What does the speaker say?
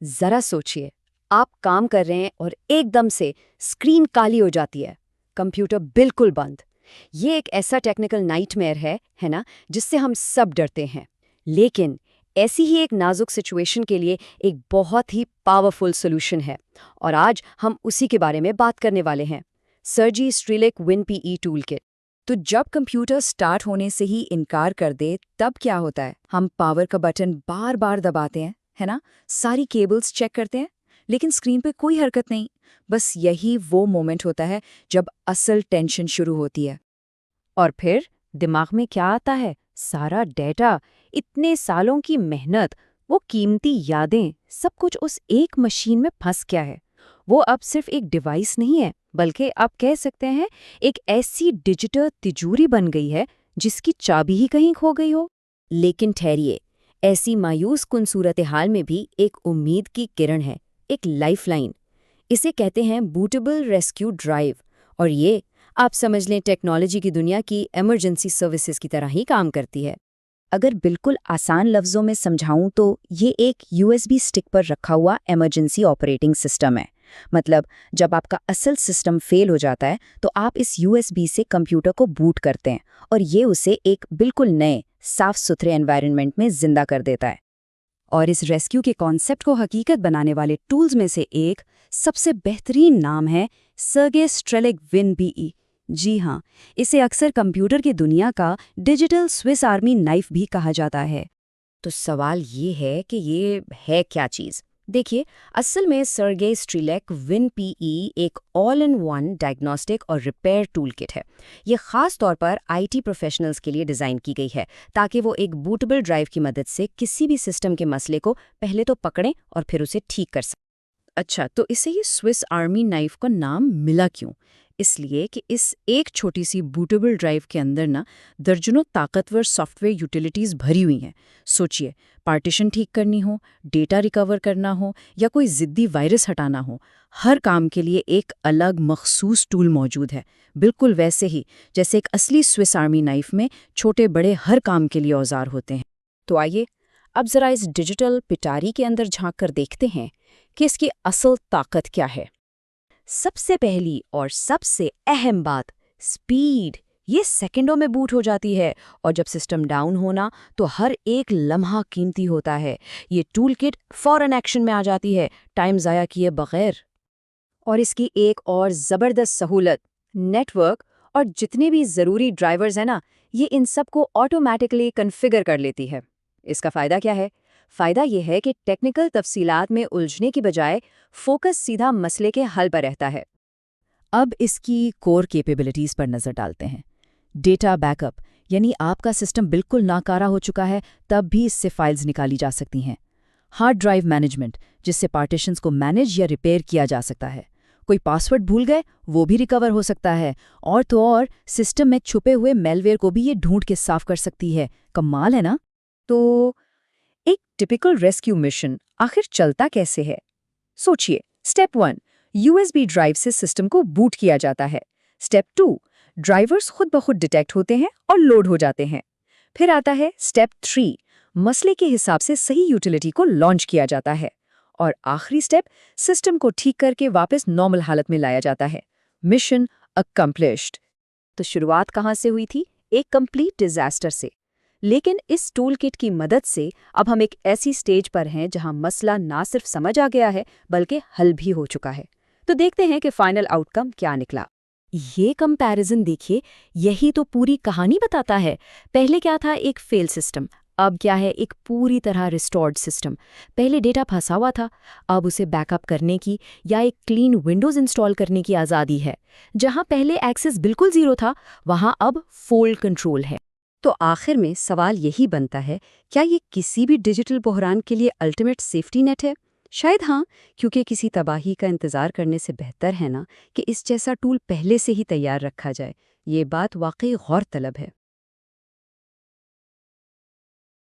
जरा सोचिए, आप काम कर रहे हैं और एकदम से स्क्रीन काली हो जाती है, कंप्यूटर बिल्कुल बंद। ये एक ऐसा टेक्निकल नाइटमेयर है ना, जिससे हम सब डरते हैं। लेकिन ऐसी ही एक नाजुक सिचुएशन के लिए एक बहुत ही पावरफुल सॉल्यूशन है, और आज हम उसी के बारे में बात करने वाले हैं। सर्जी स्ट्रीलिक WinPE टूलकिट। तो जब कंप्यूटर स्टार्ट होने से ही इनकार कर दे, तब क्या होता है? हम पावर का बटन बार बार दबाते हैं, है ना? सारी केबल्स चेक करते हैं, लेकिन स्क्रीन पे कोई हरकत नहीं। बस यही वो मोमेंट होता है जब असल टेंशन शुरू होती है। और फिर दिमाग में क्या आता है? सारा डेटा, इतने सालों की मेहनत, वो कीमती यादें, सब कुछ उस एक मशीन में फंस गया है। वो अब सिर्फ एक डिवाइस नहीं है, बल्कि आप कह सकते हैं एक ऐसी डिजिटल तिजोरी बन गई है जिसकी चाबी ही कहीं खो गई हो। लेकिन ठहरिए, ऐसी मायूस कुन सूरत हाल में भी एक उम्मीद की किरण है, एक लाइफलाइन। इसे कहते हैं बूटेबल रेस्क्यू ड्राइव, और ये आप समझ लें टेक्नोलॉजी की दुनिया की इमरजेंसी सर्विसेज की तरह ही काम करती है। अगर बिल्कुल आसान लफ्ज़ों में समझाऊं तो ये एक यूएसबी स्टिक पर रखा हुआ इमरजेंसी ऑपरेटिंग सिस्टम है। मतलब जब आपका असल सिस्टम फेल हो जाता है तो आप इस यूएसबी से कंप्यूटर को बूट करते हैं और ये उसे एक बिल्कुल नए साफ सुथरे एनवायरनमेंट में जिंदा कर देता है। और इस रेस्क्यू के कॉन्सेप्ट को हकीकत बनाने वाले टूल्स में से एक सबसे बेहतरीन नाम है सर्जी स्ट्रीलिक WinPE। जी हाँ, इसे अक्सर कंप्यूटर की दुनिया का डिजिटल स्विस आर्मी नाइफ भी कहा जाता है। तो सवाल ये है कि ये है क्या चीज़? देखिए, असल में सर्जी स्ट्रीलिक WinPE एक ऑल इन वन डायग्नोस्टिक और रिपेयर टूलकिट है। ये खास तौर पर आईटी प्रोफेशनल्स के लिए डिज़ाइन की गई है ताकि वो एक बूटेबल ड्राइव की मदद से किसी भी सिस्टम के मसले को पहले तो पकड़ें और फिर उसे ठीक कर सकें। अच्छा, तो इसे ये स्विस आर्मी नाइफ का नाम मिला क्यों? इसलिए कि इस एक छोटी सी बूटेबल ड्राइव के अंदर ना दर्जनों ताकतवर सॉफ्टवेयर यूटिलिटीज भरी हुई हैं। सोचिए, पार्टीशन ठीक करनी हो, डेटा रिकवर करना हो या कोई जिद्दी वायरस हटाना हो, हर काम के लिए एक अलग मखसूस टूल मौजूद है। बिल्कुल वैसे ही जैसे एक असली स्विस आर्मी नाइफ में छोटे बड़े हर काम के लिए औजार होते हैं। तो आइए अब जरा इस डिजिटल पिटारी के अंदर झांक कर देखते हैं कि इसकी असल ताकत क्या है। सबसे पहली और सबसे अहम बात, स्पीड। ये सेकंडों में बूट हो जाती है, और जब सिस्टम डाउन होना तो हर एक लम्हा कीमती होता है। ये टूलकिट फौरन एक्शन में आ जाती है, टाइम ज़ाया किए बगैर। और इसकी एक और ज़बरदस्त सहूलत, नेटवर्क और जितने भी ज़रूरी ड्राइवर्स हैं ना, ये इन सब को ऑटोमेटिकली कन्फिगर कर लेती है। इसका फ़ायदा क्या है? फ़ायदा यह है कि टेक्निकल तफसीलात में उलझने की बजाय फोकस सीधा मसले के हल पर रहता है। अब इसकी कोर कैपेबिलिटीज़ पर नज़र डालते हैं। डेटा बैकअप, यानी आपका सिस्टम बिल्कुल नाकारा हो चुका है तब भी इससे फाइल्स निकाली जा सकती हैं। हार्ड ड्राइव मैनेजमेंट, जिससे पार्टीशंस को मैनेज या रिपेयर किया जा सकता है। कोई पासवर्ड भूल गए, वो भी रिकवर हो सकता है। और तो और सिस्टम में छुपे हुए मेलवेयर को भी ये ढूंढ के साफ कर सकती है। कमाल है ना? तो एक टिपिकल रेस्क्यू मिशन आखिर चलता कैसे है? सोचिए, स्टेप 1, यूएसबी ड्राइव से सिस्टम को बूट किया जाता है। स्टेप 2, ड्राइवर्स खुद ब खुद डिटेक्ट होते हैं और लोड हो जाते हैं। फिर आता है स्टेप 3, मसले के हिसाब से सही यूटिलिटी को लॉन्च किया जाता है। और आखिरी स्टेप, सिस्टम को ठीक करके वापस नॉर्मल हालत में लाया जाता है। Mission accomplished. तो शुरुआत कहाँ से हुई थी? एक कंप्लीट डिजास्टर से। लेकिन इस टूल किट की मदद से अब हम एक ऐसी स्टेज पर हैं जहां मसला ना सिर्फ समझ आ गया है बल्कि हल भी हो चुका है। तो देखते हैं कि फाइनल आउटकम क्या निकला। ये कंपैरिजन देखिए, यही तो पूरी कहानी बताता है। पहले क्या था? एक फेल सिस्टम। अब क्या है? एक पूरी तरह रिस्टोर्ड सिस्टम। पहले डेटा फंसा हुआ था, अब उसे बैकअप करने की या एक क्लीन विंडोज इंस्टॉल करने की आज़ादी है। जहां पहले एक्सेस बिल्कुल जीरो था, वहां अब फुल कंट्रोल है। तो आखिर में सवाल यही बनता है, क्या ये किसी भी डिजिटल बहरान के लिए अल्टीमेट सेफ्टी नेट है? शायद हाँ, क्योंकि किसी तबाही का इंतज़ार करने से बेहतर है ना कि इस जैसा टूल पहले से ही तैयार रखा जाए। ये बात वाकई गौर तलब है।